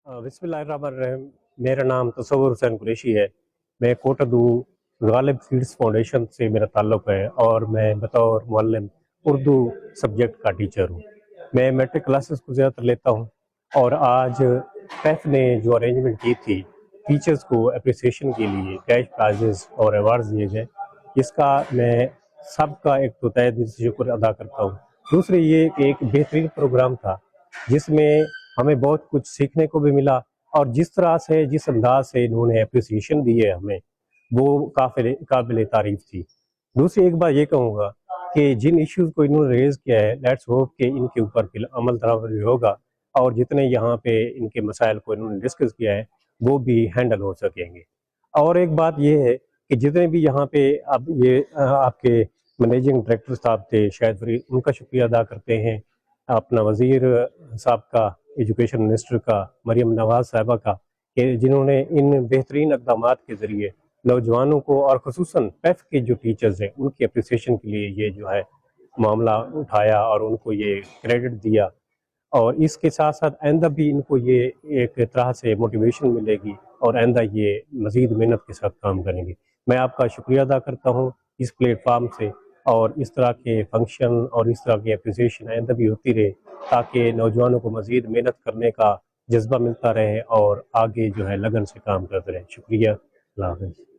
बिस्मिल्लाहिर्रहमानिर्रहीम। मेरा नाम तसव्वुर हुसैन कुरैशी है। मैं कोटदू गालिब सीड्स फाउंडेशन से मेरा ताल्लुक़ है और मैं बतौर मुअल्लिम उर्दू सब्जेक्ट का टीचर हूँ। मैं मैट्रिक क्लासेस को ज़्यादातर लेता हूँ और आज पैफ ने जो अरेंजमेंट की थी टीचर्स को अप्रिसिएशन के लिए कैश प्राइजेस और अवार्ड्स दिए गए, इसका मैं सबका एक तो तहे दिल से शुक्र अदा करता हूँ। दूसरे ये कि एक बेहतरीन प्रोग्राम था जिसमें हमें बहुत कुछ सीखने को भी मिला और जिस तरह से जिस अंदाज से इन्होंने अप्रिसिएशन दी है हमें, वो काबिल तारीफ थी। दूसरी एक बात ये कहूँगा कि जिन इश्यूज को इन्होंने रेज किया है, लेट्स होप कि इनके ऊपर फिर अमल दरामद होगा और जितने यहाँ पे इनके मसाइल को इन्होंने डिस्कस किया है वो भी हैंडल हो सकेंगे। और एक बात ये है कि जितने भी यहाँ पे अब ये आपके मैनेजिंग डायरेक्टर साहब थे शायद फरीद, उनका शुक्रिया अदा करते हैं, अपना वज़ीर साहब का, एजुकेशन मिनिस्टर का, मरियम नवाज साहिबा का, कि जिन्होंने इन बेहतरीन इक़दामात के ज़रिए नौजवानों को और ख़ुसूसन पैफ के जो टीचर्स हैं उनकी अप्रिसिएशन के लिए ये जो है मामला उठाया और उनको ये क्रेडिट दिया। और इसके साथ साथ आइंदा भी इनको ये एक तरह से मोटिवेशन मिलेगी और आइंदा ये मज़ीद मेहनत के साथ काम करेंगे। मैं आपका शुक्रिया अदा करता हूँ इस प्लेटफार्म से, और इस तरह के फंक्शन और इस तरह की अप्रिसिएशन आइंदा भी होती रहे ताकि नौजवानों को मज़ीद मेहनत करने का जज्बा मिलता रहे और आगे जो है लगन से काम करते रहें। शुक्रिया। अल्लाह हाफ़िज़।